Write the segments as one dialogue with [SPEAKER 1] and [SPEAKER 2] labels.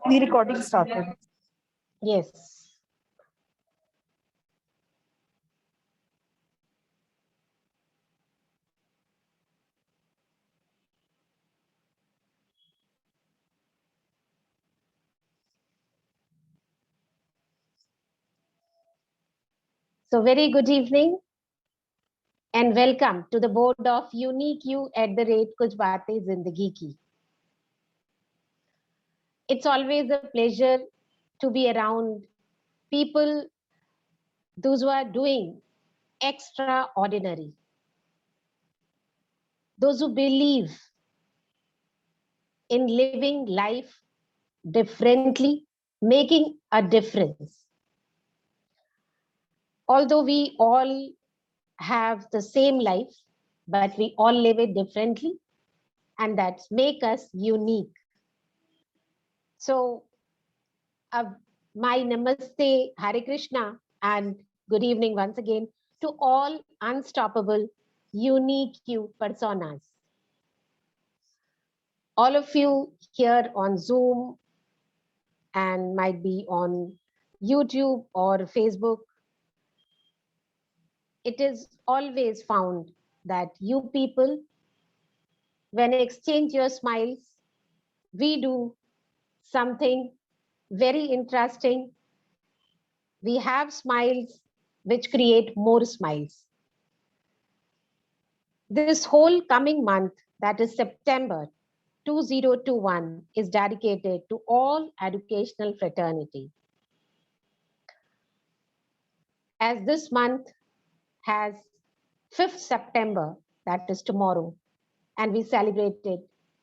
[SPEAKER 1] The recording started.
[SPEAKER 2] Yes. So very good evening and welcome to the board of Unique You @ Kuch Baatein Zindagi Ki. It's always a pleasure to be around people, those who are doing extraordinary, those who believe in living life differently, making a difference. Although we all have the same life, but we all live it differently, and that make us unique. So, uh, my namaste, Hare Krishna, and good evening once again to all unstoppable, unique you personas. All of you here on Zoom and might be on YouTube or Facebook, it is always found that you people, when exchange your smiles, we do something very interesting. We have smiles which create more smiles. This whole coming month, that is September 2021, is dedicated to all educational fraternity. As this month has 5th September, that is tomorrow, and we celebrated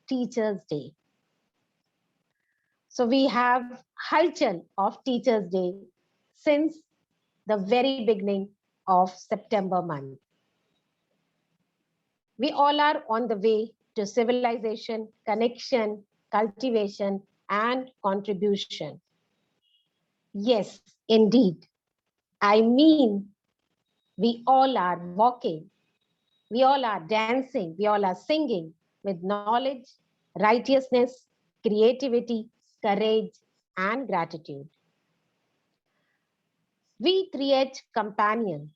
[SPEAKER 2] Teachers' Day. So we have halchal of Teachers' Day since the very beginning of September month. We all are on the way to civilization, connection, cultivation, and contribution. Yes, indeed. I mean, we all are walking, we all are dancing, we all are singing with knowledge, righteousness, creativity, courage, and gratitude. We create companion,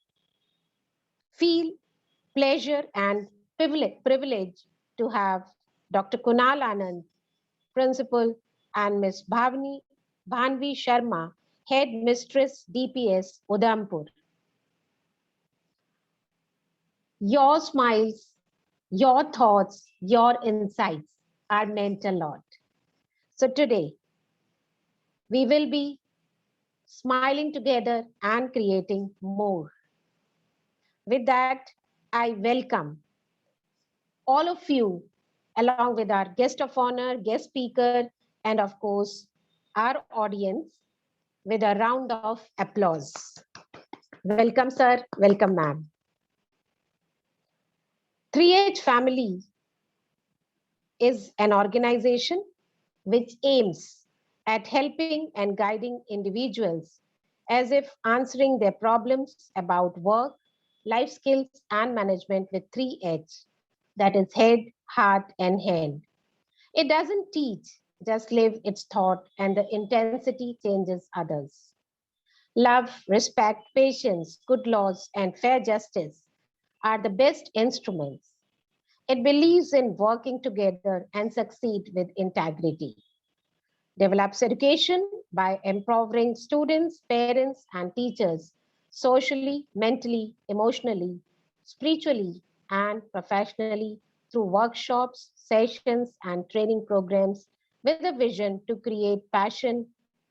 [SPEAKER 2] feel pleasure and privilege to have Dr. Kunal Anand, Principal, and Ms. Banvi Sharma, Head Mistress DPS, Udhampur. Your smiles, your thoughts, your insights are meant a lot. So today, we will be smiling together and creating more. With that, I welcome all of you along with our guest of honor, guest speaker, and of course, our audience with a round of applause. Welcome, sir. Welcome, ma'am. 3H Family is an organization which aims at helping and guiding individuals as if answering their problems about work, life skills, and management with 3H, that is head, heart, and hand. It doesn't teach, just live its thought, and the intensity changes others. Love, respect, patience, good laws, and fair justice are the best instruments. It believes in working together and succeed with integrity. Develops education by empowering students, parents, and teachers socially, mentally, emotionally, spiritually, and professionally through workshops, sessions, and training programs with a vision to create passion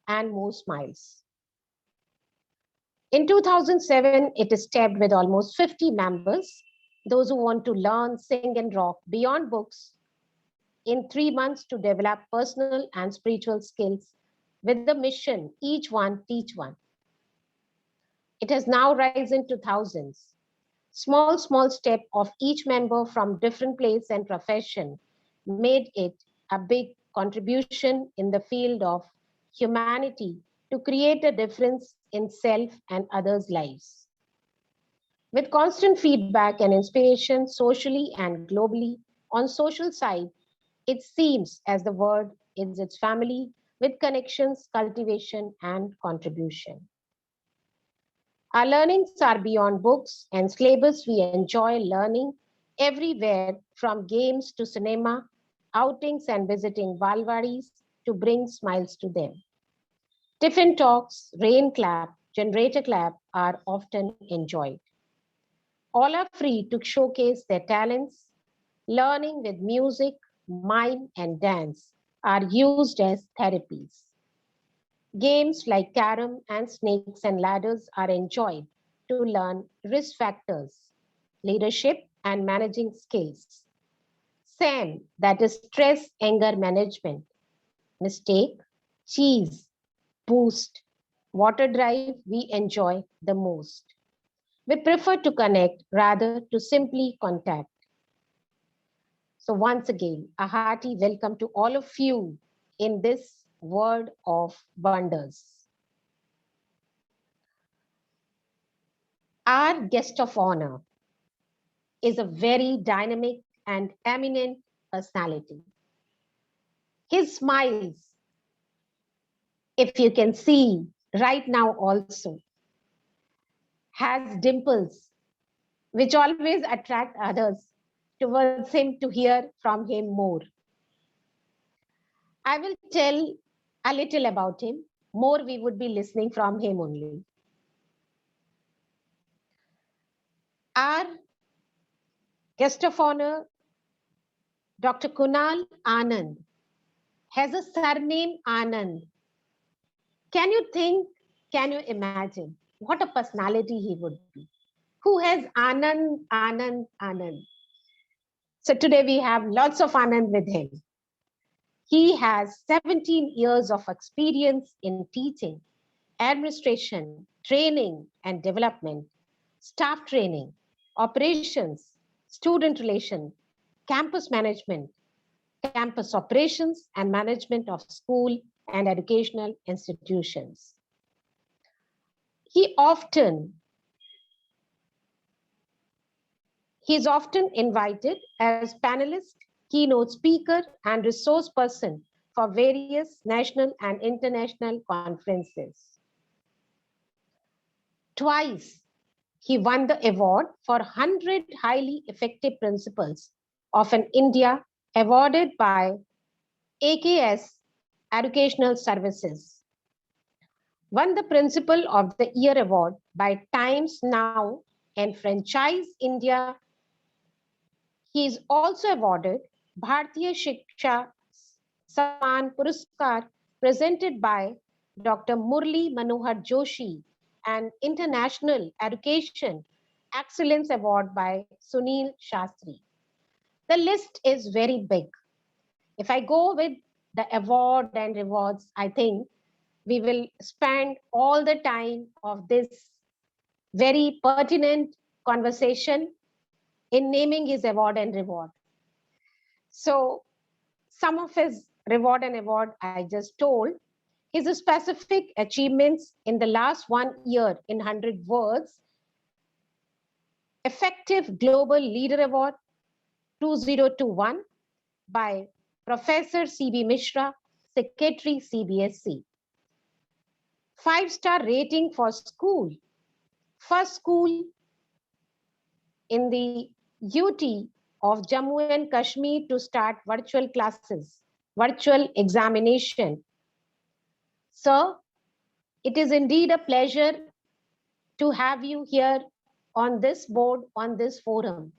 [SPEAKER 2] and more smiles. In 2007, it is tapped with almost 50 members, those who want to learn, sing, and rock beyond books in 3 months to develop personal and spiritual skills with the mission, each one teach one. It has now risen to thousands. Small step of each member from different place and profession made it a big contribution in the field of humanity to create a difference in self and others' lives. With constant feedback and inspiration socially and globally, on social side, it seems as the world is its family with connections, cultivation, and contribution. Our learnings are beyond books and syllabus. We enjoy learning everywhere from games to cinema, outings and visiting Valvaris to bring smiles to them. Tiffin talks, rain clap, generator clap are often enjoyed. All are free to showcase their talents. Learning with music, mime, and dance are used as therapies. Games like carom and snakes and ladders are enjoyed to learn risk factors, leadership, and managing skills. SAM, that is stress anger management, mistake, cheese, boost, water drive, we enjoy the most. We prefer to connect rather to simply contact. So once again, a hearty welcome to all of you in this world of wonders. Our guest of honor is a very dynamic and eminent personality. His smiles, if you can see right now also, has dimples which always attract others towards him to hear from him more. I will tell a little about him. More we would be listening from him only. Our guest of honor, Dr. Kunal Anand, has a surname Anand. Can you think, can you imagine what a personality he would be? Who has Anand, Anand, Anand? So today we have lots of Anand with him. He has 17 years of experience in teaching, administration, training and development, staff training, operations, student relation, campus management, campus operations, and management of school and educational institutions. He is often invited as panelist, keynote speaker, and resource person for various national and international conferences. Twice, he won the award for 100 highly effective principles of an India awarded by AKS Educational Services. Won the Principal of the Year Award by Times Now and Franchise India. He is also awarded Bharatiya Shiksha Samman Puraskar presented by Dr. Murli Manohar Joshi and International Education Excellence Award by Sunil Shastri. The list is very big. If I go with the award and rewards, I think we will spend all the time of this very pertinent conversation in naming his award and reward. So some of his reward and award I just told, his specific achievements in the last 1 year in 100 words, Effective Global Leader Award 2021 by Professor C.B. Mishra, Secretary CBSC. 5-star rating for school, first school in the UT of Jammu and Kashmir to start virtual classes, virtual examination. Sir, it is indeed a pleasure to have you here on this board, on this forum.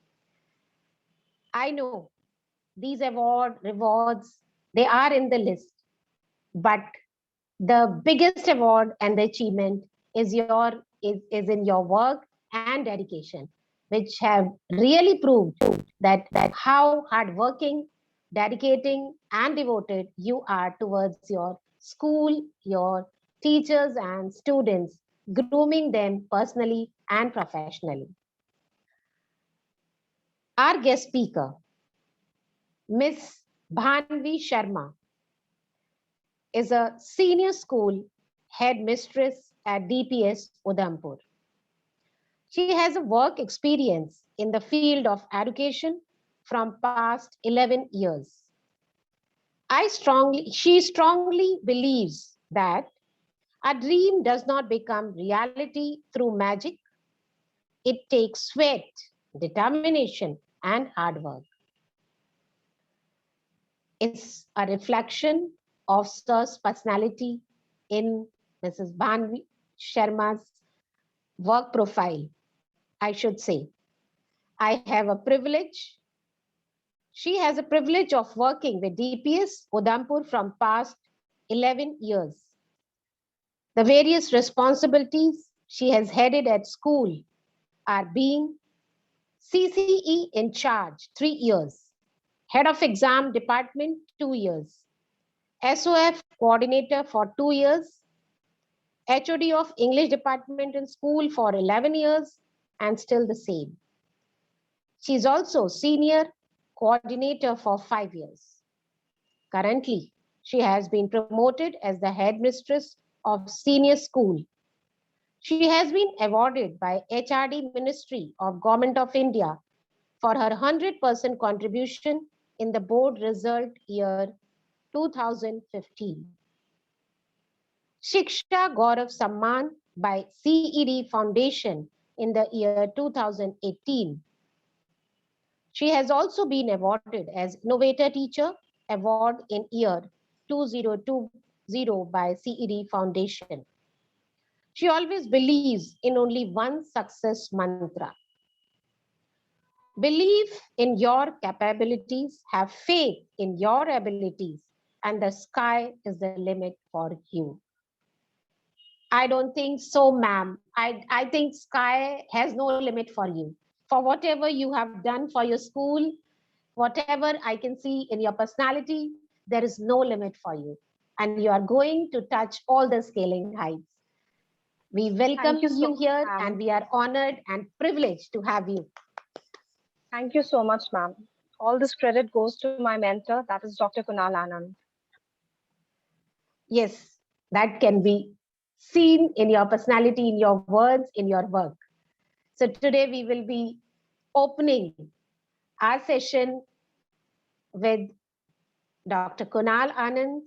[SPEAKER 2] I know these rewards, they are in the list, but the biggest award and the achievement is in your work and dedication, which have really proved that how hardworking, dedicating, and devoted you are towards your school, your teachers and students, grooming them personally and professionally. Our guest speaker, Miss Banvi Sharma, is a senior school headmistress at DPS Udhampur. She has a work experience in the field of education from past 11 years. She strongly believes that a dream does not become reality through magic. It takes sweat, determination, and hard work. It's a reflection of Sir's personality in Mrs. Banvi Sharma's work profile, I should say. I have a privilege. She has a privilege of working with DPS Udampur from past 11 years. The various responsibilities she has headed at school are being CCE in charge 3 years, head of exam department 2 years, SOF coordinator for 2 years, HOD of English department in school for 11 years, and still the same. She is also senior coordinator for 5 years. Currently, she has been promoted as the headmistress of senior school. She has been awarded by HRD Ministry of Government of India for her 100% contribution in the board result year 2015. Shiksha Gaurav Samman by CED Foundation in the year 2018. She has also been awarded as Innovator Teacher Award in year 2020 by CED Foundation. She always believes in only one success mantra. Believe in your capabilities, have faith in your abilities, and the sky is the limit for you. I don't think so, ma'am. I think sky has no limit for you. For whatever you have done for your school, whatever I can see in your personality, there is no limit for you. And you are going to touch all the scaling heights. We welcome
[SPEAKER 1] Thank you
[SPEAKER 2] you
[SPEAKER 1] so much,
[SPEAKER 2] here and
[SPEAKER 1] ma'am.
[SPEAKER 2] we are honored and privileged to have you.
[SPEAKER 1] Thank you so much, ma'am. All this credit goes to my mentor, that is Dr. Kunal Anand.
[SPEAKER 2] Yes, that can be seen in your personality, in your words, in your work. So today we will be opening our session with Dr. Kunal Anand.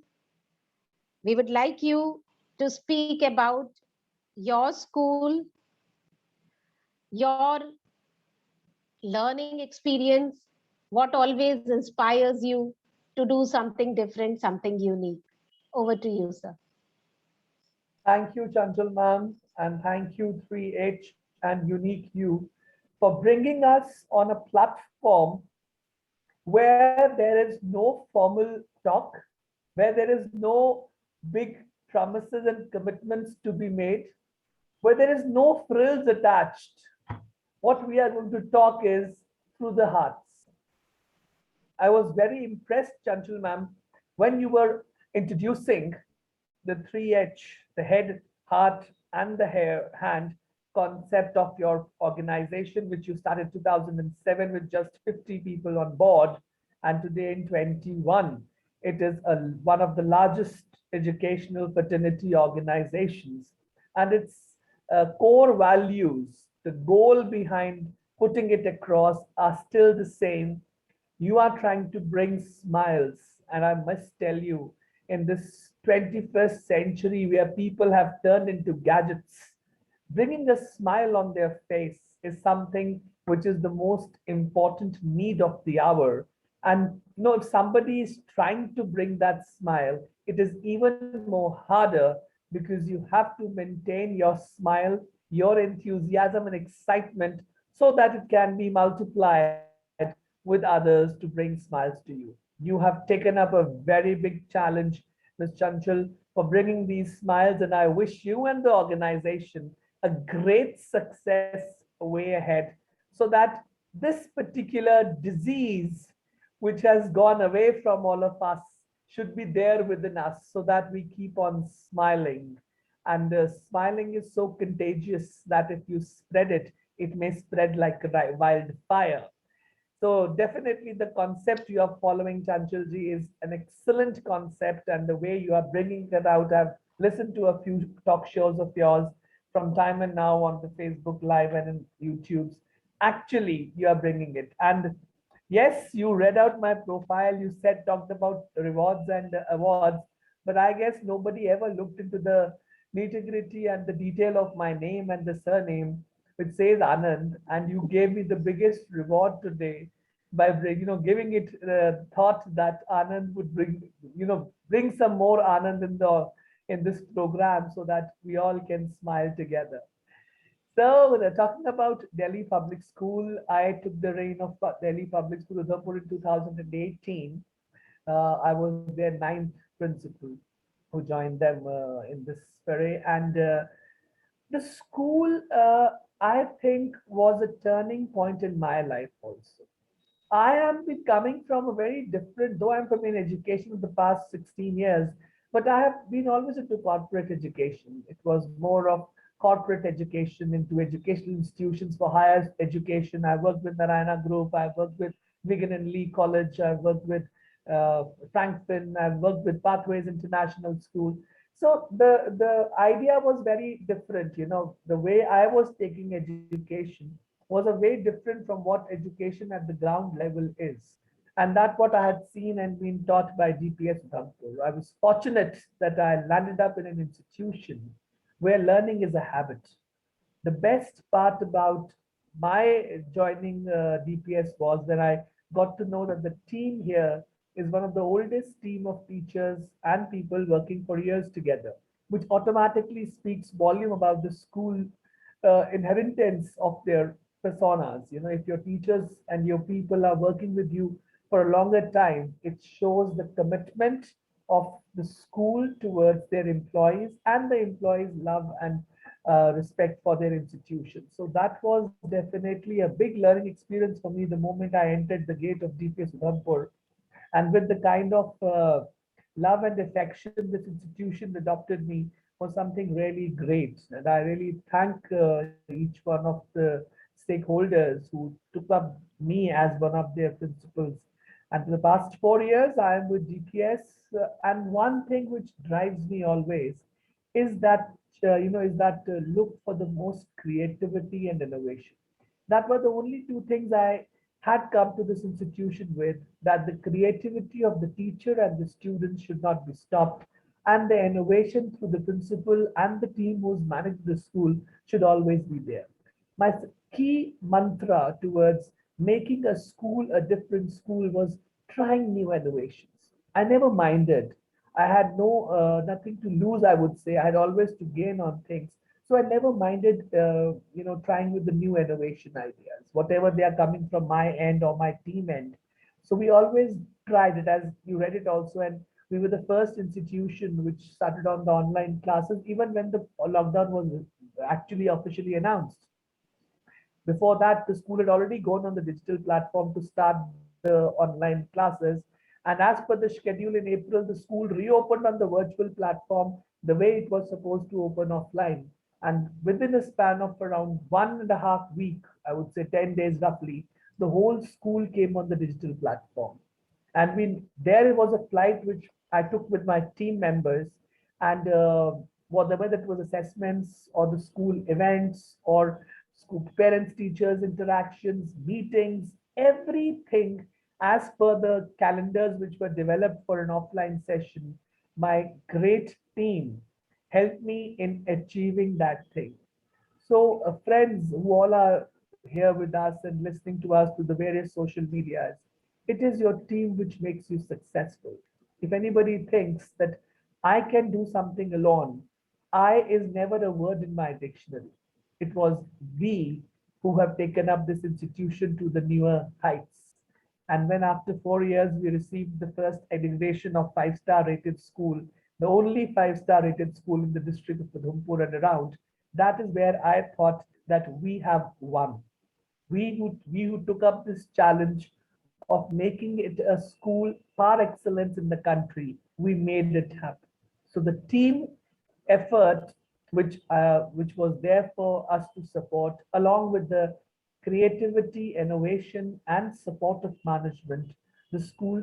[SPEAKER 2] We would like you to speak about your school, your learning experience, what always inspires you to do something different, something unique. Over to you, sir.
[SPEAKER 3] Thank you, Chanchal ma'am, and thank you, 3H and Unique You, for bringing us on a platform where there is no formal talk, where there is no big promises and commitments to be made, where there is no frills attached. What we are going to talk is through the hearts. I was very impressed, Chanchal ma'am, when you were introducing the 3H, the head, heart, and the hair, hand concept of your organization, which you started 2007 with just 50 people on board, and today in 21, it is one of the largest educational fraternity organizations, and its core values, the goal behind putting it across, are still the same. You are trying to bring smiles, and I must tell you, in this 21st century where people have turned into gadgets, bringing a smile on their face is something which is the most important need of the hour. And if somebody is trying to bring that smile, it is even more harder because you have to maintain your smile, your enthusiasm and excitement so that it can be multiplied with others to bring smiles to you. You have taken up a very big challenge, Ms. Chanchal, for bringing these smiles, and I wish you and the organization a great success way ahead so that this particular disease, which has gone away from all of us, should be there within us so that we keep on smiling. And smiling is so contagious that if you spread it, it may spread like a wildfire. So definitely the concept you are following, Chanchalji, is an excellent concept, and the way you are bringing it out. I've listened to a few talk shows of yours from time and now on the Facebook Live and in YouTube's. Actually, you are bringing it. And Yes, you read out my profile. You said talked about rewards and awards, but I guess nobody ever looked into the nitty-gritty and the detail of my name and the surname, which says Anand. And you gave me the biggest reward today by giving it thought that Anand would bring some more Anand in this program so that we all can smile together. So, talking about Delhi Public School, I took the reign of Delhi Public School Udhampur in 2018. I was their ninth principal who joined them in this foray. And the school, I think, was a turning point in my life also. I am been coming from a very different, though I'm from in education in the past 16 years, but I have been always into corporate education. It was more of corporate education into educational institutions for higher education. I worked with Narayana Group, I worked with Wigan and Lee College, I worked with Frankfurt, I've worked with Pathways International School. So the idea was very different. The way I was taking education was a way different from what education at the ground level is. And that's what I had seen and been taught by DPS Udhampur. I was fortunate that I landed up in an institution where learning is a habit. The best part about my joining DPS was that I got to know that the team here is one of the oldest team of teachers and people working for years together, which automatically speaks volume about the school inheritance of their personas. If your teachers and your people are working with you for a longer time, it shows the commitment of the school towards their employees and the employees' love and respect for their institution. So that was definitely a big learning experience for me the moment I entered the gate of DPS Udhampur. And with the kind of love and affection this institution adopted me was something really great. And I really thank each one of the stakeholders who took up me as one of their principals. And for the past 4 years, I am with DPS. And one thing which drives me always is that, look for the most creativity and innovation. That were the only two things I had come to this institution with, that the creativity of the teacher and the students should not be stopped, and the innovation through the principal and the team who's managed the school should always be there. My key mantra towards making a school a different school was trying new innovations. I never minded. I had nothing to lose, I would say. I had always to gain on things. So I never minded, trying with the new innovation ideas, whatever they are coming from my end or my team end. So we always tried it, as you read it also, and we were the first institution which started on the online classes, even when the lockdown was actually officially announced. Before that, the school had already gone on the digital platform to start the online classes. And as per the schedule in April, the school reopened on the virtual platform the way it was supposed to open offline. And within a span of around 1.5 weeks, I would say 10 days roughly, the whole school came on the digital platform. And there was a flight which I took with my team members, and whatever that was assessments or the school events or school parents, teachers, interactions, meetings, everything as per the calendars which were developed for an offline session. My great team helped me in achieving that thing. So, friends who all are here with us and listening to us through the various social medias, it is your team which makes you successful. If anybody thinks that I can do something alone, I is never a word in my dictionary. It was we who have taken up this institution to the newer heights. And when after 4 years we received the first accreditation of five-star rated school, the only five-star rated school in the district of Udhampur and around, that is where I thought that we have won. We who took up this challenge of making it a school par excellence in the country, we made it happen. So the team effort which was there for us to support, along with the creativity, innovation, and support of management, the school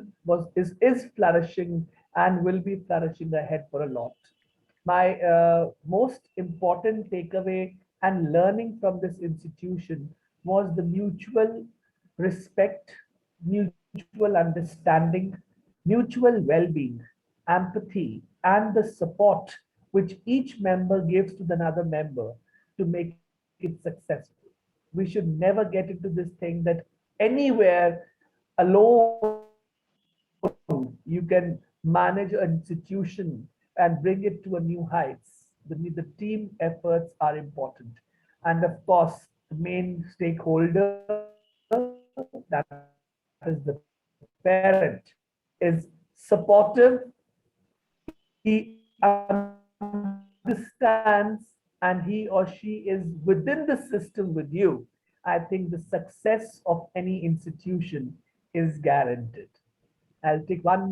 [SPEAKER 3] is flourishing and will be flourishing ahead for a lot. My most important takeaway and learning from this institution was the mutual respect, mutual understanding, mutual well being, empathy, and the support which each member gives to the another member to make it successful. We should never get into this thing that anywhere alone you can manage an institution and bring it to a new heights. The team efforts are important. And of course, the main stakeholder, that is the parent, is supportive, he understands, and he or she is within the system with you. I think the success of any institution is guaranteed. I'll take one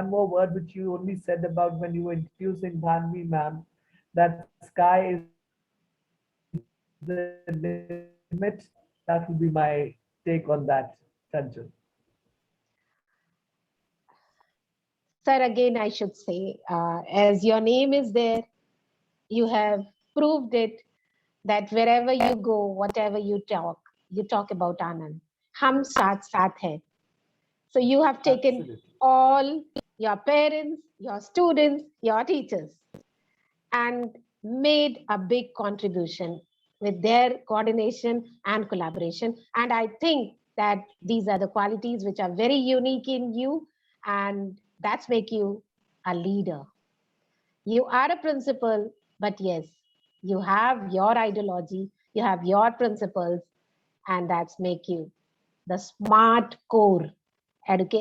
[SPEAKER 3] more word which you only said about when you were introducing Bhanvi, ma'am, that sky is the limit. That will be my take on that, Chanchal.
[SPEAKER 2] Sir, again, I should say, as your name is there, you have proved it that wherever you go, whatever you talk about Anand. Hum saath hai. So you have taken
[SPEAKER 3] Absolutely.
[SPEAKER 2] all your parents, your students, your teachers, and made a big contribution with their coordination and collaboration. And I think that these are the qualities which are very unique in you, and that's make you a leader. You are a principal, but yes, you have your ideology, you have your principles, and that's make you the smart core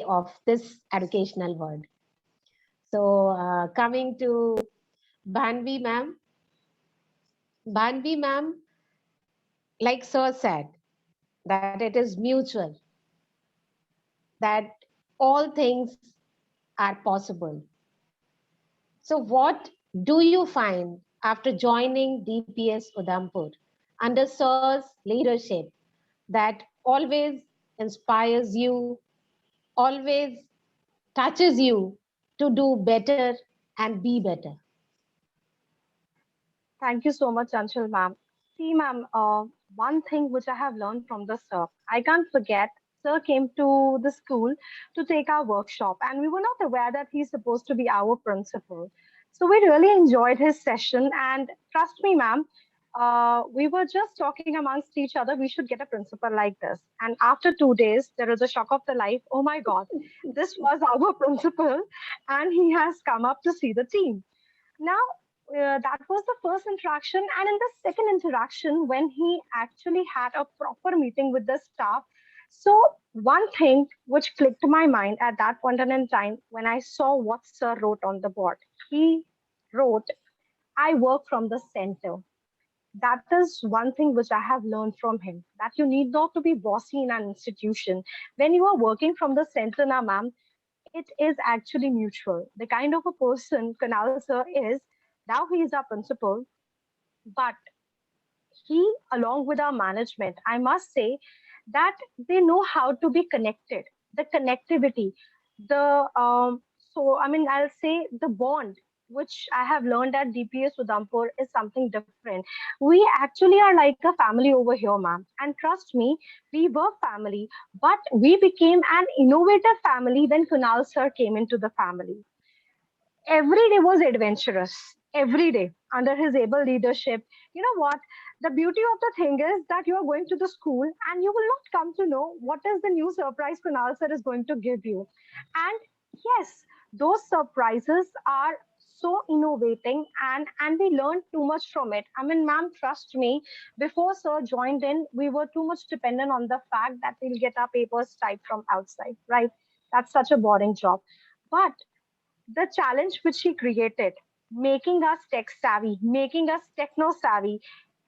[SPEAKER 2] of this educational world. So, coming to Banvi ma'am, Banvi ma'am, like Sir said, that it is mutual, that all things are possible. So, what do you find after joining DPS Udhampur under Sir's leadership that always inspires you, always touches you to do better and be better?
[SPEAKER 1] Thank you so much, Anshul ma'am. See, ma'am, one thing which I have learned from the sir, I can't forget, sir came to the school to take our workshop, and we were not aware that he's supposed to be our principal. So we really enjoyed his session, and trust me, ma'am, we were just talking amongst each other. We should get a principal like this. And after 2 days, there was a shock of the life. Oh my God, this was our principal, and he has come up to see the team. Now, that was the first interaction. And in the second interaction, when he actually had a proper meeting with the staff, so one thing which clicked to my mind at that point in time when I saw what Sir wrote on the board, he wrote, I work from the center. That is one thing which I have learned from him, that you need not to be bossy in an institution. When you are working from the center now, ma'am, it is actually mutual. The kind of a person Kunal sir is, now he is our principal, but he, along with our management, I must say that they know how to be connected. The connectivity, I mean, I'll say the bond which I have learned at DPS Udhampur is something different. We actually are like a family over here, ma'am. And trust me, we were family, but we became an innovative family when Kunal sir came into the family. Every day was adventurous, every day under his able leadership. You know what, the beauty of the thing is that you are going to the school and you will not come to know what is the new surprise Kunal sir is going to give you. And yes, those surprises are so innovating, and we learned too much from it. I mean, ma'am, trust me, before sir joined in, we were too much dependent on the fact that we'll get our papers typed from outside, right? That's such a boring job. But the challenge which he created, making us tech savvy, making us techno savvy.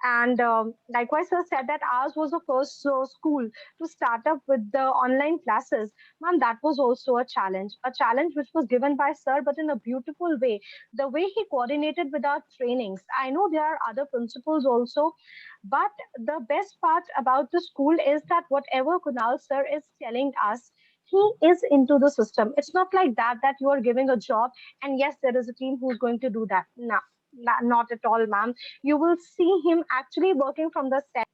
[SPEAKER 1] And likewise, sir said that ours was the first school to start up with the online classes. Ma'am, that was also a challenge which was given by sir, but in a beautiful way. The way he coordinated with our trainings. I know there are other principals also, but the best part about the school is that whatever Kunal sir is telling us, he is into the system. It's not like that you are giving a job and yes, there is a team who's going to do that. No, not at all, ma'am. You will see him actually working from the set.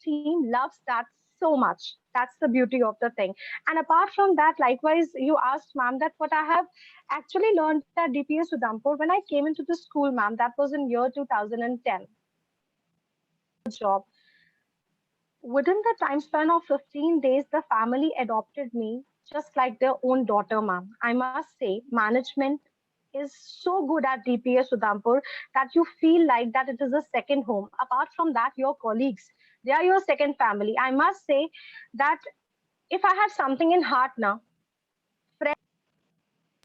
[SPEAKER 1] Team loves that so much. That's the beauty of the thing. And apart from that, likewise, you asked, ma'am, that what I have actually learned at DPS Udhampur when I came into the school, ma'am, that was in year 2010. Job. Within the time span of 15 days, the family adopted me just like their own daughter, ma'am. I must say, management is so good at DPS Udhampur that you feel like that it is a second home. Apart from that, your colleagues, they are your second family. I must say that if I have something in heart now,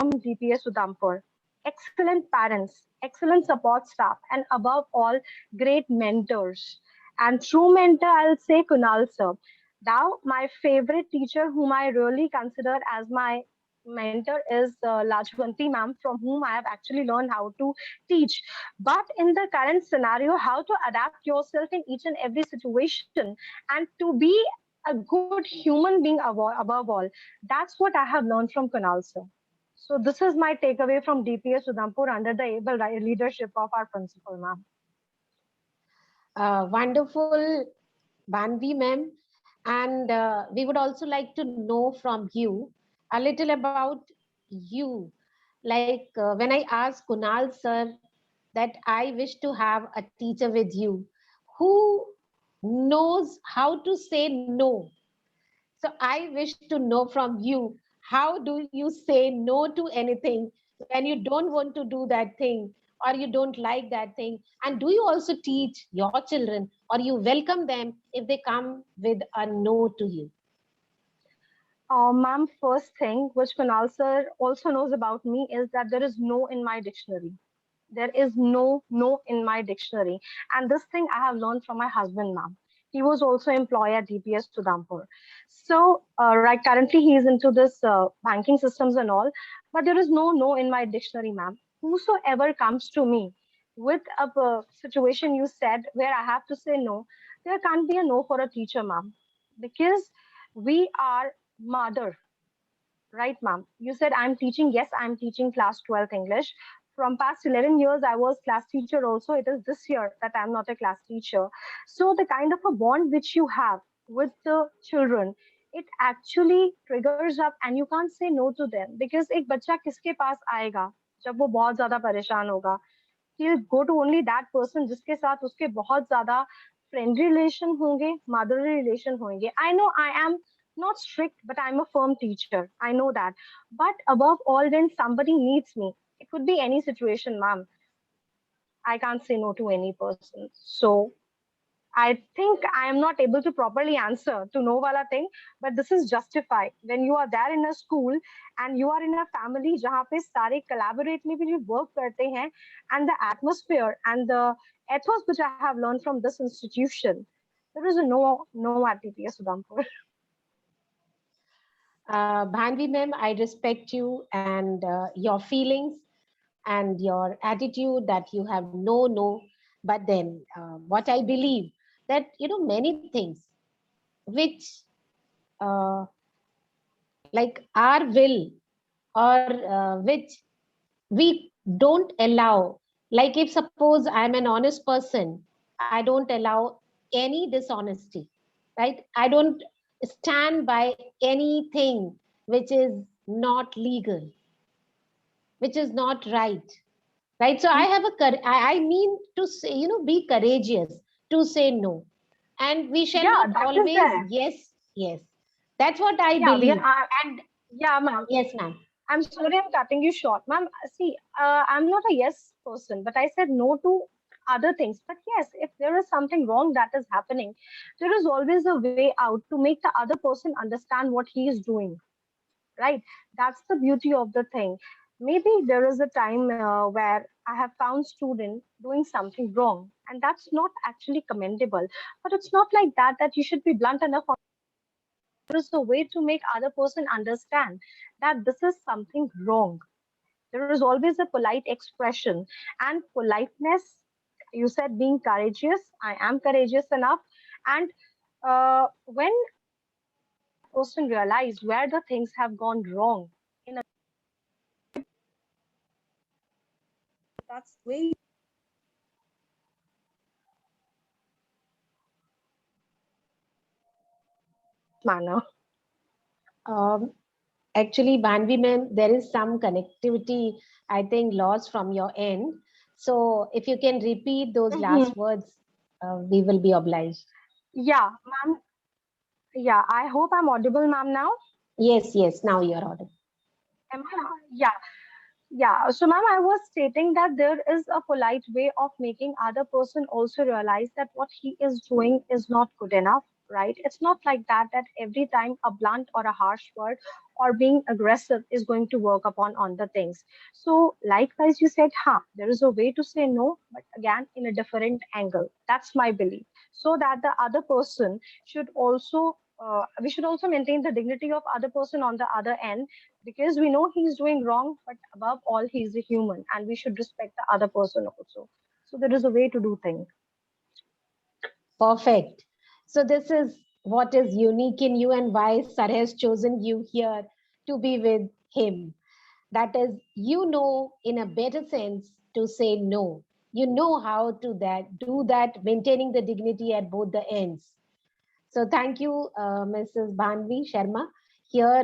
[SPEAKER 1] DPS Udhampur. Excellent parents, excellent support staff, and above all, great mentors. And true mentor, I'll say Kunal sir. Now, my favorite teacher, whom I really consider as my mentor, is Lajwanti ma'am, from whom I have actually learned how to teach. But in the current scenario, how to adapt yourself in each and every situation and to be a good human being above all. That's what I have learned from Kunal sir. So this is my takeaway from DPS Udhampur under the able leadership of our principal, ma'am.
[SPEAKER 2] Wonderful, Banvi ma'am. And we would also like to know from you a little about you. Like when I asked Kunal sir that I wish to have a teacher with you who knows how to say no. So I wish to know from you, how do you say no to anything when you don't want to do that thing or you don't like that thing? And do you also teach your children or you welcome them if they come with a no to you?
[SPEAKER 1] Ma'am, first thing which Kunal sir also knows about me is that there is no in my dictionary. There is no in my dictionary. And this thing I have learned from my husband, ma'am. He was also employed at DPS Sudhampur. So, right, currently he is into this banking systems and all, but there is no in my dictionary, ma'am. Whosoever comes to me with a situation you said where I have to say no, there can't be a no for a teacher, ma'am, because we are mother. Right, ma'am. You said I'm teaching. Yes, I'm teaching class 12th English. From past 11 years, I was class teacher also. It is this year that I'm not a class teacher. So the kind of a bond which you have with the children, it actually triggers up and you can't say no to them because एक बच्चा किसके पास आएगा जब वो बहुत ज्यादा परेशान होगा. He'll go to only that person जिसके साथ उसके बहुत ज्यादा friendly relation होंगे, motherly relation होंगे. I know I am not strict, but I'm a firm teacher. I know that. But above all, when somebody needs me, it could be any situation, ma'am. I can't say no to any person. So I think I am not able to properly answer to no wala thing, but this is justified. When you are there in a school and you are in a family जहाँ पे सारे collaboratively work करते हैं, and the atmosphere and the ethos which I have learned from this institution, there is a no at DPS Udhampur.
[SPEAKER 2] Bhanvi ma'am, I respect you and your feelings and your attitude that you have no. But then what I believe that, many things which uh, like our will or which we don't allow, like if suppose I'm an honest person, I don't allow any dishonesty, right? I don't stand by anything which is not legal, which is not right, right? So I have I mean to say, be courageous to say no, and we shall
[SPEAKER 1] Yeah,
[SPEAKER 2] not
[SPEAKER 1] that is
[SPEAKER 2] always
[SPEAKER 1] there.
[SPEAKER 2] yes. That's what I
[SPEAKER 1] Yeah, we
[SPEAKER 2] believe.
[SPEAKER 1] are.
[SPEAKER 2] And
[SPEAKER 1] Yeah, ma'am.
[SPEAKER 2] yes ma'am.
[SPEAKER 1] I'm sorry, I'm cutting you short, ma'am. See, I'm not a yes person, but I said no to other things. But yes, if there is something wrong that is happening, there is always a way out to make the other person understand what he is doing. Right? That's the beauty of the thing. Maybe there is a time where I have found student doing something wrong, and that's not actually commendable. But it's not like that you should be blunt enough. There is a way to make other person understand that this is something wrong. There is always a polite expression, and politeness, you said being courageous, I am courageous enough. And when person realize where the things have gone wrong in a, that's way. manner?
[SPEAKER 2] Um, Actually, Banvi ma'am, there is some connectivity, I think, lost from your end. So if you can repeat those
[SPEAKER 1] Mhm.
[SPEAKER 2] last words, we will be obliged.
[SPEAKER 1] Yeah, ma'am. Yeah, I hope I'm audible, ma'am, now.
[SPEAKER 2] Yes, yes, now you're audible.
[SPEAKER 1] Am I? Yeah. Yeah, so ma'am, I was stating that there is a polite way of making other person also realize that what he is doing is not good enough, right? It's not like that every time a blunt or a harsh word or being aggressive is going to work upon on the things. So likewise, you said, huh, there is a way to say no, but again in a different angle. That's my belief. So that the other person should also we should also maintain the dignity of other person on the other end, because we know he's doing wrong, but above all, he's a human and we should respect the other person also. So there is a way to do things.
[SPEAKER 2] Perfect. So this is what is unique in you and why Sir has chosen you here to be with him. That is, you know, in a better sense, to say no. You know how to that do that, maintaining the dignity at both the ends. So thank you, Mrs. Banvi Sharma. Here,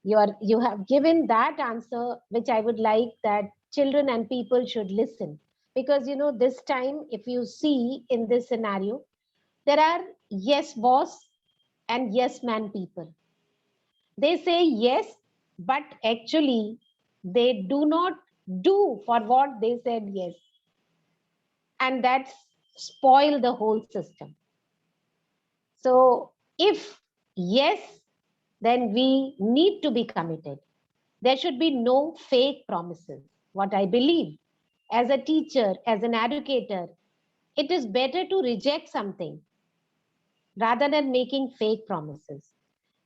[SPEAKER 2] you have given that answer, which I would like that children and people should listen, because this time, if you see in this scenario, there are yes boss and yes man people. They say yes, but actually they do not do for what they said yes, and that's spoil the whole system. So if yes, then we need to be committed. There should be no fake promises. What I believe as a teacher, as an educator, it is better to reject something rather than making fake promises,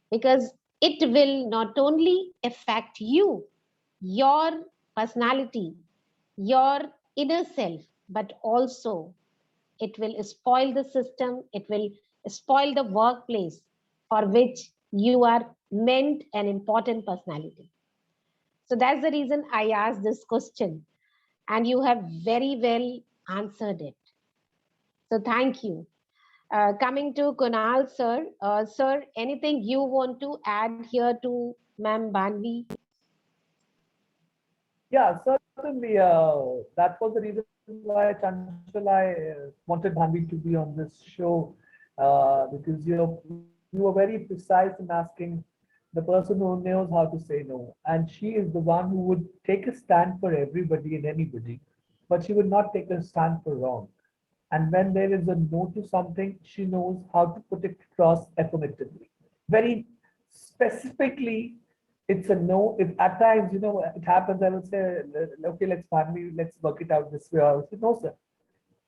[SPEAKER 2] because it will not only affect you, your personality, your inner self, but also it will spoil the system, it will spoil the workplace for which you are meant an important personality. So that's the reason I asked this question, and you have very well answered it. So thank you. Coming to Kunal, sir. Sir, anything you want to add here to Ma'am Banvi?
[SPEAKER 3] Yeah, certainly. That was the reason why Chanchal, I wanted Bhanvi to be on this show, because you were very precise in asking the person who knows how to say no, and she is the one who would take a stand for everybody and anybody, but she would not take a stand for wrong. And when there is a no to something, she knows how to put it across affirmatively. Very specifically, it's a no. If at times, it happens, I will say, okay, let's work it out this way. I will say, no, sir.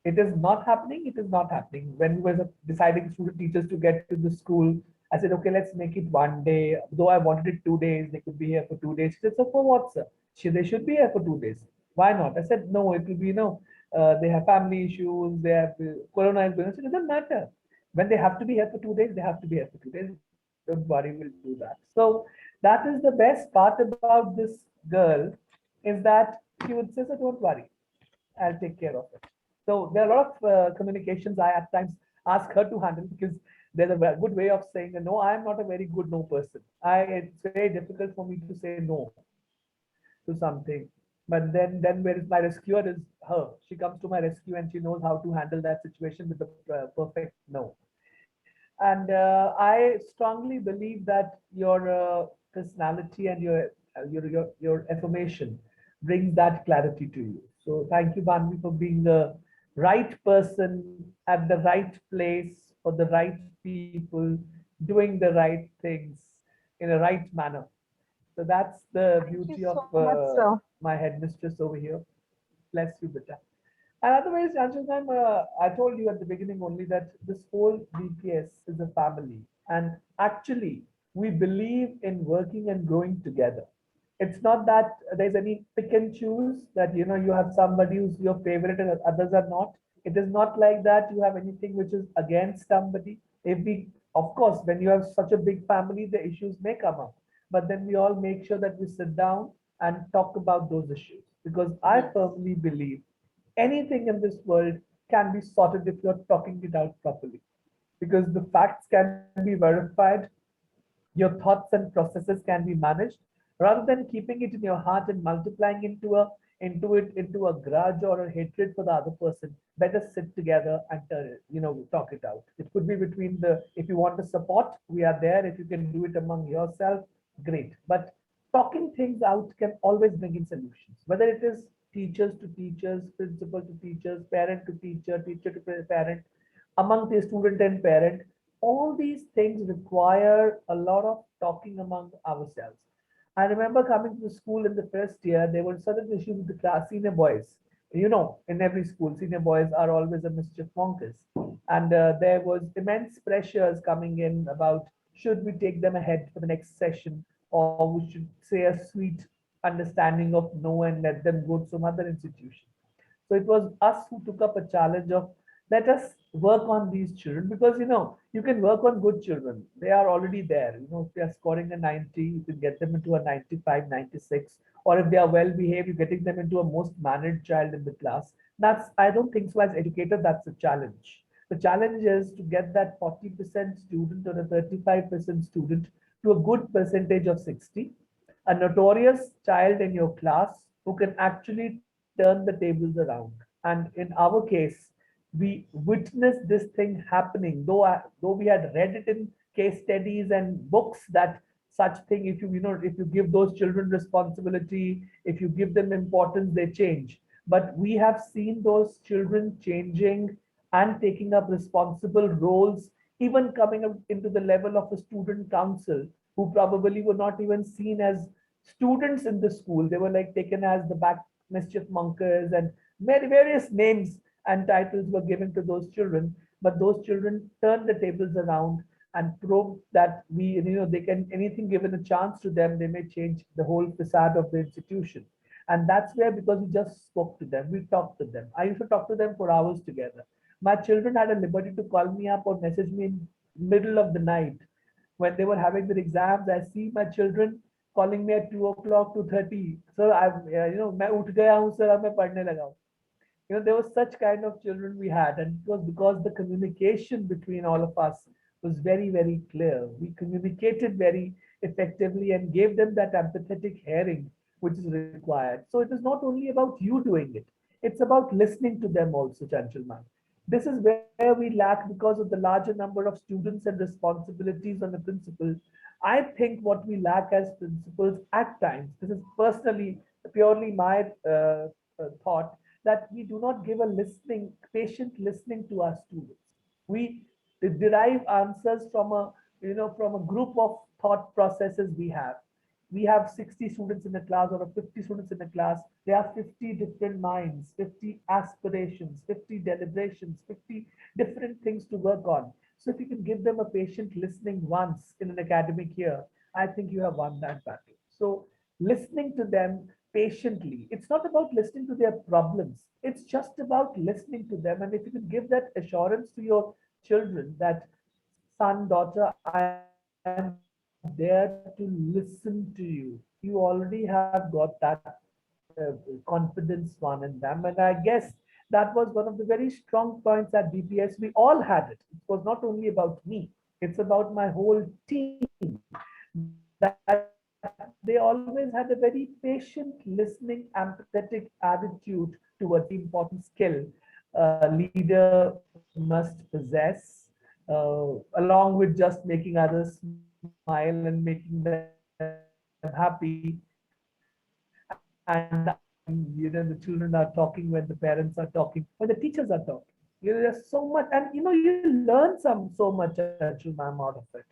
[SPEAKER 3] It is not happening. It is not happening. When we were deciding student teachers to get to the school, I said, okay, let's make it one day. Though I wanted it 2 days, they could be here for 2 days. She said, so for what, sir? They should be here for 2 days. Why not? I said, no, it will be, they have family issues, they have corona is going on. So it doesn't matter. When they have to be here for 2 days, they have to be here for 2 days. Don't worry, we'll do that. So that is the best part about this girl, is that she would say, so don't worry, I'll take care of it. So there are a lot of communications I at times ask her to handle, because there's a good way of saying no. I am not a very good no person. It's very difficult for me to say no to something. But then where is my rescuer is her. She comes to my rescue and she knows how to handle that situation with the perfect no. And I strongly believe that your personality and your affirmation brings that clarity to you. So thank you, Banvi, for being the right person at the right place for the right people, doing the right things in a right manner. So that's the
[SPEAKER 1] Thank you
[SPEAKER 3] beauty of
[SPEAKER 1] so much, sir.
[SPEAKER 3] my headmistress over here. Bless you, Beta. And otherwise, Anshul, I told you at the beginning only that this whole BPS is a family. And actually, we believe in working and growing together. It's not that there's any pick and choose that you have somebody who's your favorite and others are not. It is not like that you have anything which is against somebody. If we, of course, when you have such a big family, the issues may come up. But then we all make sure that we sit down and talk about those issues. Because I
[SPEAKER 2] Yes.
[SPEAKER 3] firmly believe anything in this world can be sorted if you're talking it out properly, because the facts can be verified, Your thoughts and processes can be managed rather than keeping it in your heart and multiplying into a grudge or a hatred for the other person. Better sit together and talk it out. It could be between the, if you want to support, we are there. If you can do it among yourself, great. But talking things out can always bring in solutions, whether it is teachers to teachers, principal to teachers, parent to teacher, teacher to parent, among the student and parent. All these things require a lot of talking among ourselves. I remember coming to the school in the first year, there were certain issues with the class senior boys. In every school, senior boys are always a mischief mongers. And there was immense pressures coming in about should we take them ahead for the next session, or we should say a sweet understanding of no and let them go to some other institution. So it was us who took up a challenge of let us work on these children, because you can work on good children. They are already there. If they are scoring a 90, you can get them into a 95, 96. Or if they are well behaved, you're getting them into a most mannered child in the class. That's, I don't think so, as educator, that's a challenge. The challenge is to get that 40% student or a 35% student to a good percentage of 60, a notorious child in your class who can actually turn the tables around. And in our case, we witnessed this thing happening, though we had read it in case studies and books that such thing, if you give those children responsibility, if you give them importance, they change. But we have seen those children changing and taking up responsible roles, even coming up into the level of a student council, who probably were not even seen as students in the school. They were like taken as the back mischief monkers, and various names and titles were given to those children. But those children turned the tables around and proved that they can, anything given a chance to them, they may change the whole facade of the institution. And that's where, because we just spoke to them, we talked to them. I used to talk to them for hours together. My children had a liberty to call me up or message me in middle of the night when they were having their exams. I see my children calling me at 2 o'clock, 2:30. Sir, मैं उठ गया हूँ sir, अब मैं पढ़ने लगा हूँ. There was such kind of children we had, and it was because the communication between all of us was very, very clear. We communicated very effectively and gave them that empathetic hearing which is required. So it is not only about you doing it, it's about listening to them also, gentlemen. This is where we lack because of the larger number of students and responsibilities on the principal. I think what we lack as principals at times, this is personally, purely my thought, that we do not give a patient listening to our students. We derive answers from a group of thought processes we have. We have 60 students in a class or 50 students in a class. There are 50 different minds, 50 aspirations, 50 deliberations, 50 different things to work on. So if you can give them a patient listening once in an academic year, I think you have won that battle. So listening to them patiently. It's not about listening to their problems. It's just about listening to them. And if you can give that assurance to your children that, son, daughter, I am there to listen to you. You already have got that confidence one in them. And I guess that was one of the very strong points at DPS. We all had it. It was not only about me, it's about my whole team. That they always had a very patient, listening, empathetic attitude towards the important skill a leader must possess, along with just making others smile and making them happy. And the children are talking, when the parents are talking, when the teachers are talking. There's so much, and you learn so much, Anshul ma'am, out of it.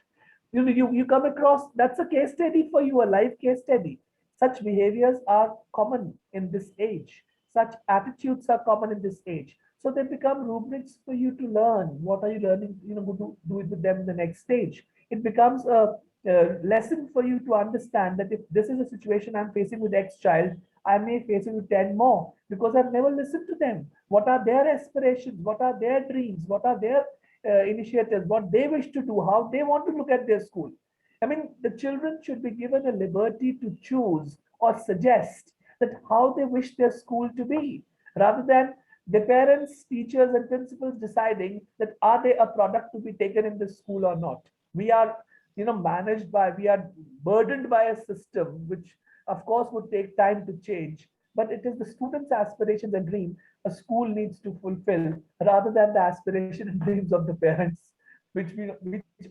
[SPEAKER 3] You come across, that's a case study for you, a live case study. Such behaviors are common in this age. Such attitudes are common in this age. So they become rubrics for you to learn. What are you learning? Do it with them in the next stage. It becomes a lesson for you to understand that if this is a situation I'm facing with X child, I may face it with 10 more because I've never listened to them. What are their aspirations? What are their dreams? What are their initiatives? What they wish to do? How they want to look at their school? I mean, the children should be given a liberty to choose or suggest that how they wish their school to be, rather than the parents, teachers, and principals deciding that are they a product to be taken in this school or not. We are managed by, we are burdened by a system which, of course, would take time to change. But it is the student's aspirations and dream a school needs to fulfill rather than the aspiration and dreams of the parents, which we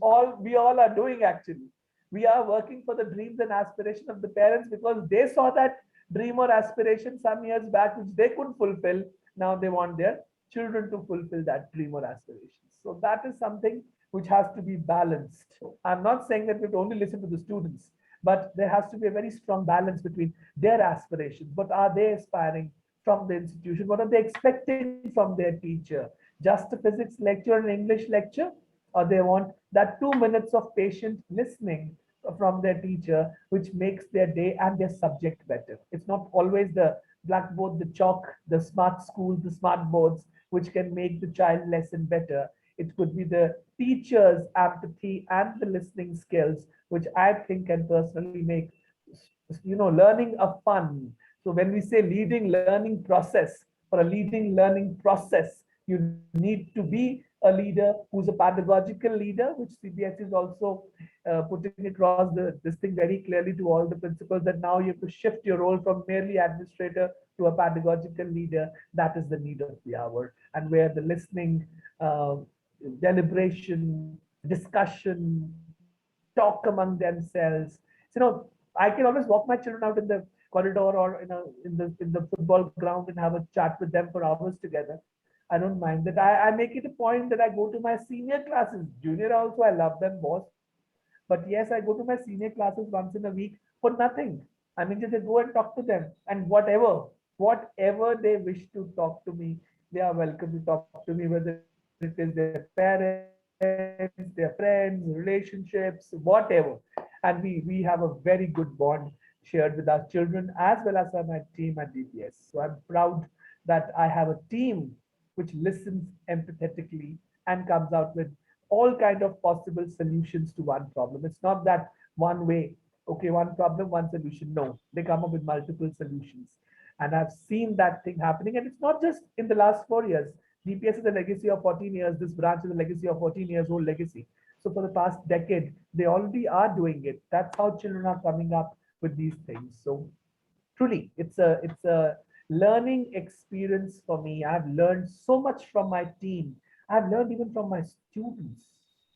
[SPEAKER 3] all are doing actually. We are working for the dreams and aspiration of the parents because they saw that dream or aspiration some years back which they couldn't fulfill. Now they want their children to fulfill that dream or aspiration. So that is something which has to be balanced. I'm not saying that we have to only listen to the students, but there has to be a very strong balance between their aspirations. What are they aspiring from the institution? What are they expecting from their teacher? Just a physics lecture and English lecture? Or they want that 2 minutes of patient listening from their teacher, which makes their day and their subject better. It's not always the blackboard, the chalk, the smart schools, the smart boards, which can make the child lesson better. It could be the teacher's empathy and the listening skills, which I think can personally make learning a fun. So when we say leading learning process, for a leading learning process, you need to be a leader who's a pedagogical leader, which CBS is also putting across this thing very clearly to all the principals, that now you have to shift your role from merely administrator to a pedagogical leader. That is the need of the hour, and where the listening, deliberation, discussion, talk among themselves. I can always walk my children out in the corridor or in the football ground and have a chat with them for hours together. I don't mind that. I make it a point that I go to my senior classes. Junior also, I love them, boss. But yes, I go to my senior classes once in a week for nothing. I mean, just go and talk to them, and whatever they wish to talk to me, they are welcome to talk to me, whether it is their parents, their friends, relationships, whatever. And we have a very good bond shared with our children as well as my team at DPS. So I'm proud that I have a team which listens empathetically and comes out with all kind of possible solutions to one problem. It's not that one way, okay, one problem, one solution. No, they come up with multiple solutions. And I've seen that thing happening. And it's not just in the last 4 years. DPS is a legacy of 14 years. This branch is a legacy of 14 years old legacy. So for the past decade, they already are doing it. That's how children are coming up with these things. So truly, it's a learning experience for me. I've learned so much from my team. I've learned even from my students.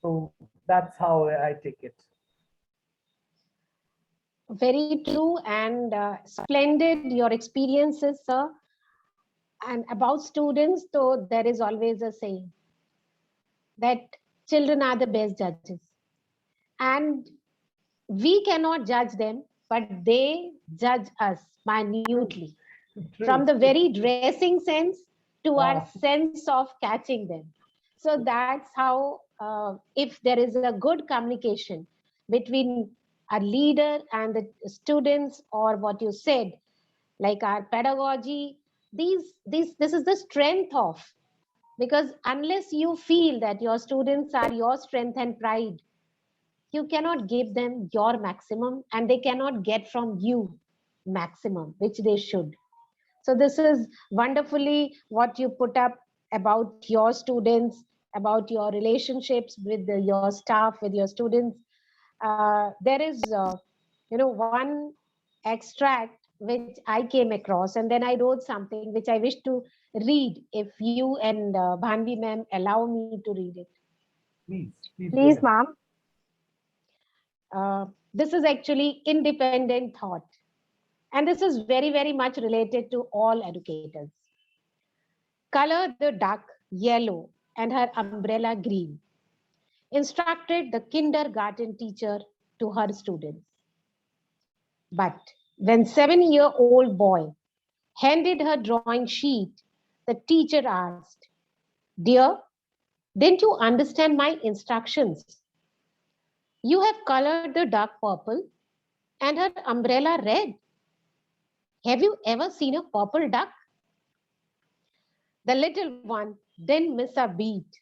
[SPEAKER 3] So that's how I take it.
[SPEAKER 2] Very true and splendid your experiences, sir. And about students, though, there is always a saying that children are the best judges. And we cannot judge them, but they judge us
[SPEAKER 3] True,
[SPEAKER 2] minutely. From
[SPEAKER 3] true,
[SPEAKER 2] the
[SPEAKER 3] true.
[SPEAKER 2] very dressing sense to our
[SPEAKER 3] Ah,
[SPEAKER 2] sense of catching them. So that's how, if there is a good communication between a leader and the students, or what you said, like our pedagogy, this is the strength of, because unless you feel that your students are your strength and pride, you cannot give them your maximum and they cannot get from you maximum, which they should. So this is wonderfully what you put up about your students, about your relationships with your staff, with your students. There is, one extract which I came across, and then I wrote something which I wish to read if you and Bhanvi ma'am allow me to read it.
[SPEAKER 3] please go
[SPEAKER 1] Please,
[SPEAKER 3] ahead.
[SPEAKER 1] ma'am.
[SPEAKER 2] This is actually independent thought, and this is very, very much related to all educators. Color the duck yellow and her umbrella green, instructed the kindergarten teacher to her students. But when 7-year-old boy handed her drawing sheet, the teacher asked, "Dear, didn't you understand my instructions? You have colored the duck purple and her umbrella red. Have you ever seen a purple duck?" The little one didn't miss a beat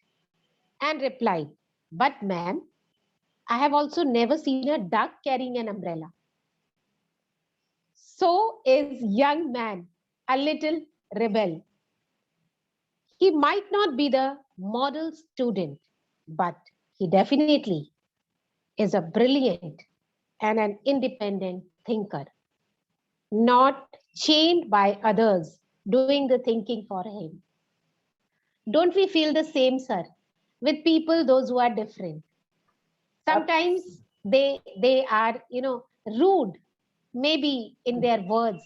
[SPEAKER 2] and replied, "But ma'am, I have also never seen a duck carrying an umbrella." So is young man, a little rebel. He might not be the model student, but he definitely is a brilliant and an independent thinker, not chained by others doing the thinking for him. Don't we feel the same, sir, with people, those who are different?
[SPEAKER 3] Abs-
[SPEAKER 2] Sometimes they are, rude, maybe in their words,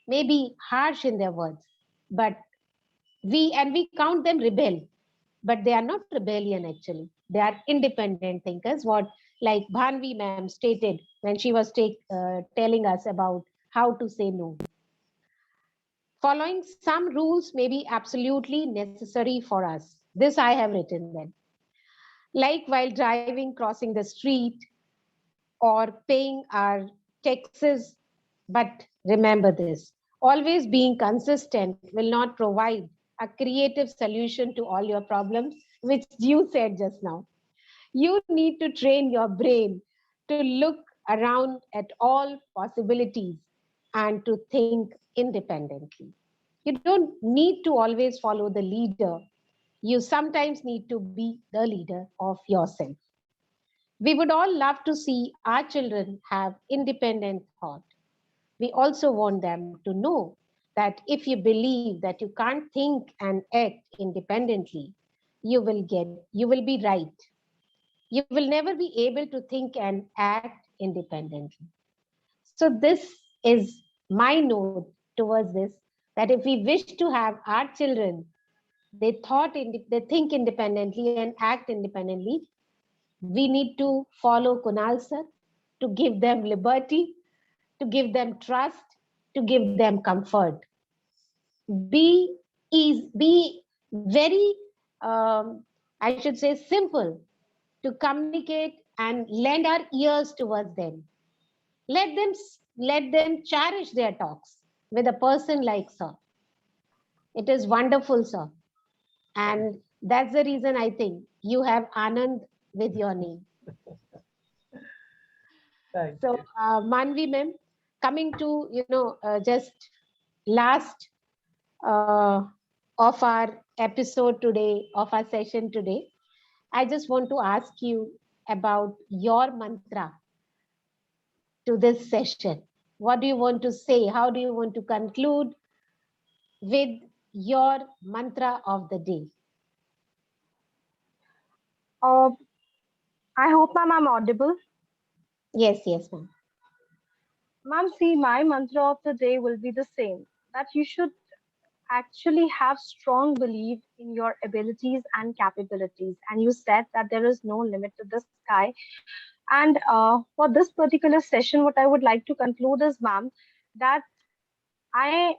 [SPEAKER 2] maybe harsh in their words, but we count them rebel, but they are not rebellion actually. They are independent thinkers. What like Bhanvi ma'am stated when she was telling us about how to say no. Following some rules may be absolutely necessary for us. This I have written then. Like while driving, crossing the street, or paying our taxes. But remember this, always being consistent will not provide a creative solution to all your problems, which you said just now. You need to train your brain to look around at all possibilities and to think independently. You don't need to always follow the leader. You sometimes need to be the leader of yourself. We would all love to see our children have independent thought. We also want them to know that if you believe that you can't think and act independently, you will be right. You will never be able to think and act independently. So this is my note towards this, that if we wish to have our children, they think independently and act independently, we need to follow Kunal sir, to give them liberty, to give them trust, to give them comfort. Be very, I should say, simple to communicate and lend our ears towards them. Let them cherish their talks with a person like sir. It is wonderful, sir, and that's the reason I think you have Anand with your name.
[SPEAKER 3] Thank
[SPEAKER 2] So,
[SPEAKER 3] you.
[SPEAKER 2] Manvi ma'am, coming to just last uh, of our episode today, of our session today, I just want to ask you about your mantra to this session. What do you want to say? How do you want to conclude with your mantra of the day?
[SPEAKER 1] Uh, I hope, ma'am, I'm audible.
[SPEAKER 2] Yes, yes, ma'am.
[SPEAKER 1] Ma'am, see, my mantra of the day will be the same, that you should actually have strong belief in your abilities and capabilities. And you said that there is no limit to the sky. And for this particular session, what I would like to conclude is, ma'am, that I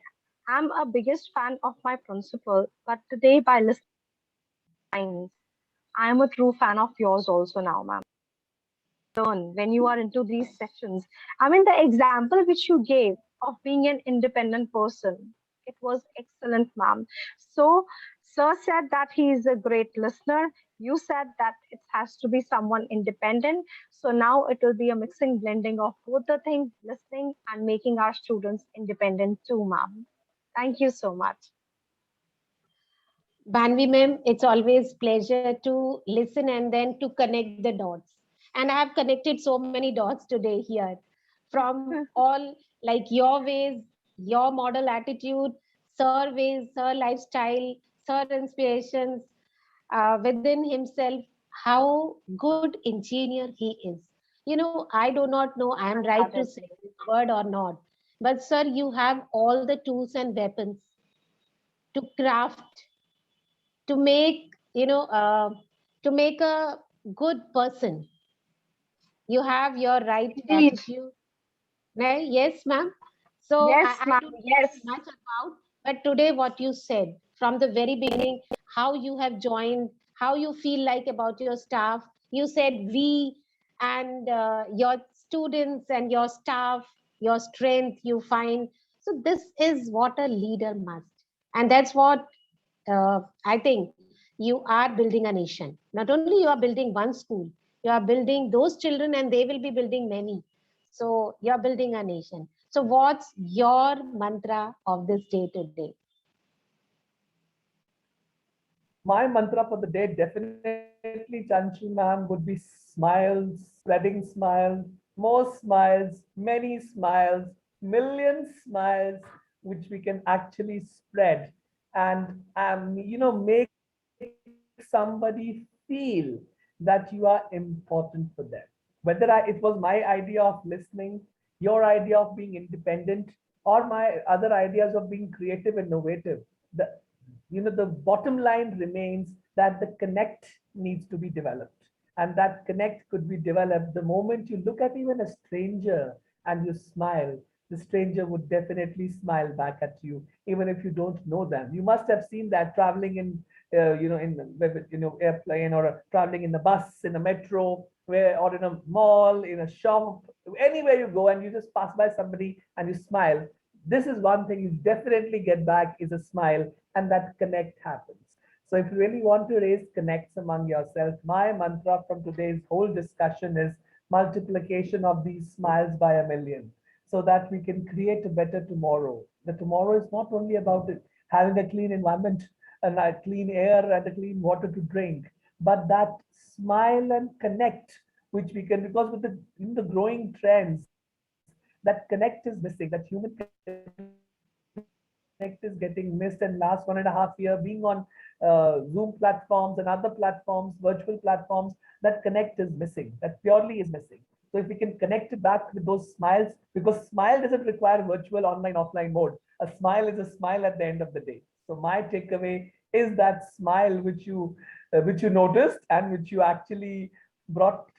[SPEAKER 1] am a biggest fan of my principal, but today by listening lines, I am a true fan of yours also now, ma'am. Learn when you are into these sessions. I mean, the example which you gave of being an independent person, it was excellent, ma'am. So, sir said that he is a great listener. You said that it has to be someone independent. So now it will be a mixing, blending of both the things, listening and making our students independent too, ma'am. Thank you so much.
[SPEAKER 2] Banvi ma'am, it's always pleasure to listen and then to connect the dots. And I have connected so many dots today here from all, like your ways, your model attitude, sir ways, sir lifestyle, sir inspirations within himself, how good engineer he is. I do not know I am right to say this word or not, but sir, you have all the tools and weapons to craft, to make to make a good person. You have your right
[SPEAKER 1] Indeed.
[SPEAKER 2] attitude, right? Yes ma'am. So
[SPEAKER 1] Yes,
[SPEAKER 2] I
[SPEAKER 1] ma'am.
[SPEAKER 2] don't
[SPEAKER 1] Yes.
[SPEAKER 2] know much about, but today what you said from the very beginning, how you have joined, how you feel like about your staff. You said we, and your students and your staff, your strength you find. So this is what a leader must, and that's what I think you are building a nation. Not only you are building one school, you are building those children, and they will be building many. So you are building a nation. So what's your mantra of this day today?
[SPEAKER 3] My mantra for the day definitely Chanchal ma'am would be smiles, spreading smiles, more smiles, many smiles, million smiles, which we can actually spread and make somebody feel that you are important for them. Whether it was my idea of listening, your idea of being independent, or my other ideas of being creative, innovative, the the bottom line remains that the connect needs to be developed, and that connect could be developed the moment you look at even a stranger and you smile. The stranger would definitely smile back at you even if you don't know them. You must have seen that traveling in airplane, or traveling in the bus, in a metro, where, or in a mall, in a shop, anywhere you go and you just pass by somebody and you smile. This is one thing you definitely get back, is a smile, and that connect happens. So if you really want to raise connects among yourself, my mantra from today's whole discussion is multiplication of these smiles by a million, so that we can create a better tomorrow. The tomorrow is not only about it, having a clean environment and a clean air and a clean water to drink, but that smile and connect, which we can, because with the growing trends, that connect is missing, that human connect is getting missed. And last 1.5 year being on Zoom platforms and other platforms, virtual platforms, that connect is missing, that purely is missing. So if we can connect it back with those smiles, because smile doesn't require virtual, online, offline mode. A smile is a smile at the end of the day. So my takeaway is that smile which you noticed and which you actually brought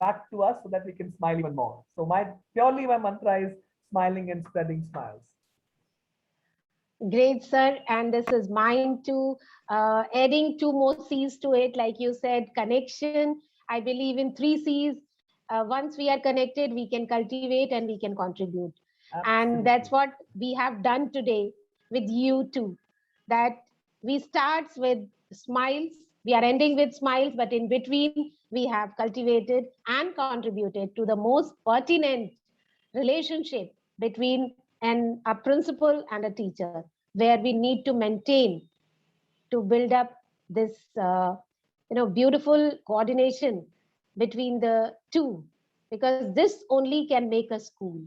[SPEAKER 3] back to us, so that we can smile even more. So my mantra is smiling and spreading smiles.
[SPEAKER 2] Great, sir. And this is mine too. Adding two more C's to it, like you said, connection. I believe in three C's. Once we are connected, we can cultivate and we can contribute. And that's
[SPEAKER 3] Absolutely.
[SPEAKER 2] what we have done today with you too. That we start with smiles, we are ending with smiles, but in between, we have cultivated and contributed to the most pertinent relationship between a principal and a teacher, where we need to maintain to build up this beautiful coordination between the two, because this only can make a school.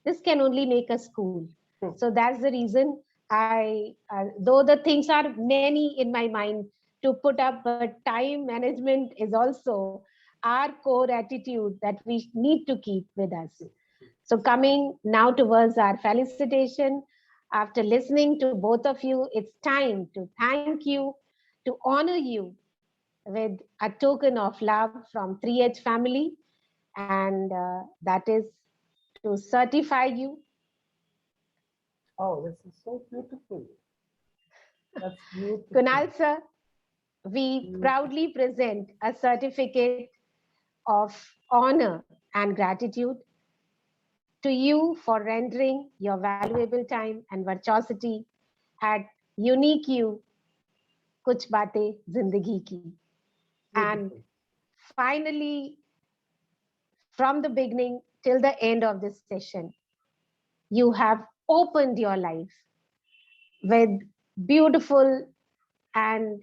[SPEAKER 2] This can only make a school.
[SPEAKER 3] True.
[SPEAKER 2] So that's the reason I, though the things are many in my mind to put up, but time management is also our core attitude that we need to keep with us. So, coming now towards our felicitation, after listening to both of you, it's time to thank you, to honor you with a token of love from 3H family, and that is to certify you.
[SPEAKER 3] Oh, this is so beautiful. That's beautiful.
[SPEAKER 2] Kunal sir, we
[SPEAKER 3] Beautiful.
[SPEAKER 2] proudly present a certificate of honor and gratitude to you for rendering your valuable time and virtuosity at Unique You Kuch Baatein Zindagi Ki. And
[SPEAKER 3] Beautiful.
[SPEAKER 2] finally, from the beginning till the end of this session, you have opened your life with beautiful and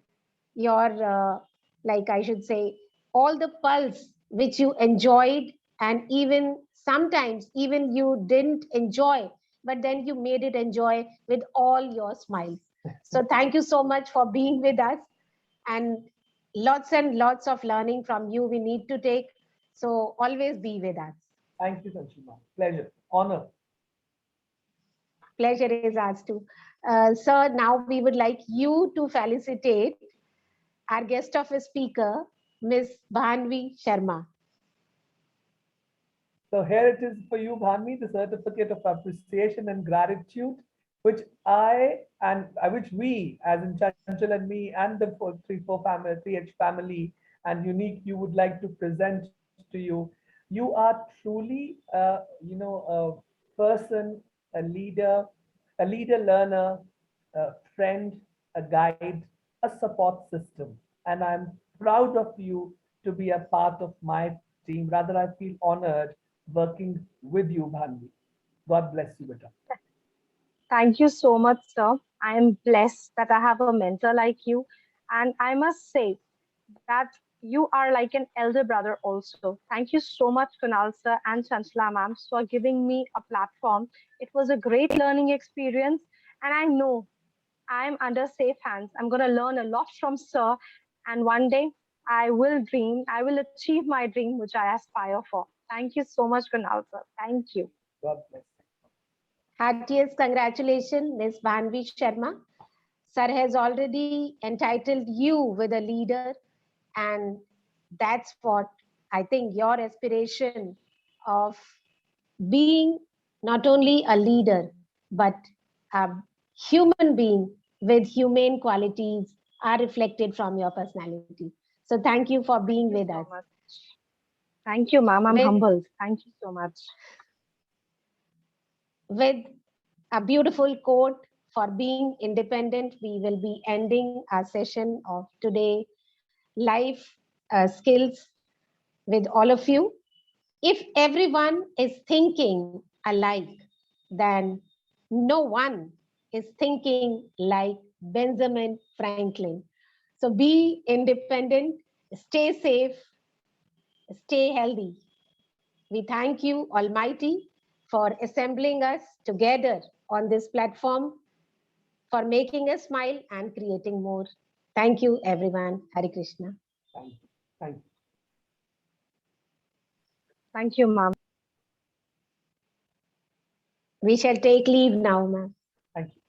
[SPEAKER 2] your, like I should say, all the pulse which you enjoyed, and even sometimes even you didn't enjoy, but then you made it enjoy with all your smiles. So thank you so much for being with us, and lots of learning from you we need to take. So always be with us.
[SPEAKER 3] Thank you, Sanchima. Pleasure. Honor.
[SPEAKER 2] Pleasure is ours too. Sir, now we would like you to felicitate our guest of a speaker, Miss Banvi Sharma.
[SPEAKER 3] So here it is for you, Bhanvi, the certificate of appreciation and gratitude, which which we, as in Chanchal and me, and the 3H family, and Unique, you would like to present to you. You are truly, a person, a leader, learner, a friend, a guide, a support system. And I'm proud of you to be a part of my team. Rather, I feel honored working with you, Bhanvi. God bless you, Beta.
[SPEAKER 1] Thank you so much, sir. I am blessed that I have a mentor like you. And I must say, that you are like an elder brother also. Thank you so much, Kunal sir and Chanchala ma'am, for giving me a platform. It was a great learning experience, and I know I'm under safe hands. I'm going to learn a lot from sir, and one day I will achieve my dream, which I aspire for. Thank you so much, Kunal sir. Thank you.
[SPEAKER 3] God bless.
[SPEAKER 2] Heartiest congratulations, Ms. Banvi Sharma. Sir has already entitled you with a leader, and that's what I think your aspiration of being not only a leader but a human being with humane qualities are reflected from your personality. So thank you for being
[SPEAKER 1] Thank you
[SPEAKER 2] with us.
[SPEAKER 1] so much. Thank you, ma'am. I'm
[SPEAKER 2] with
[SPEAKER 1] humbled. Thank you so much.
[SPEAKER 2] with a beautiful quote, for being independent, we will be ending our session of today life skills with all of you. If everyone is thinking alike, then no one is thinking like Benjamin Franklin. So be independent, stay safe, stay healthy. We thank you, Almighty, for assembling us together on this platform, for making us smile and creating more. Thank you, everyone. Hari Krishna.
[SPEAKER 3] Thank you. Thank you.
[SPEAKER 1] Thank you, ma'am.
[SPEAKER 2] We shall take leave now, ma'am.
[SPEAKER 3] Thank you.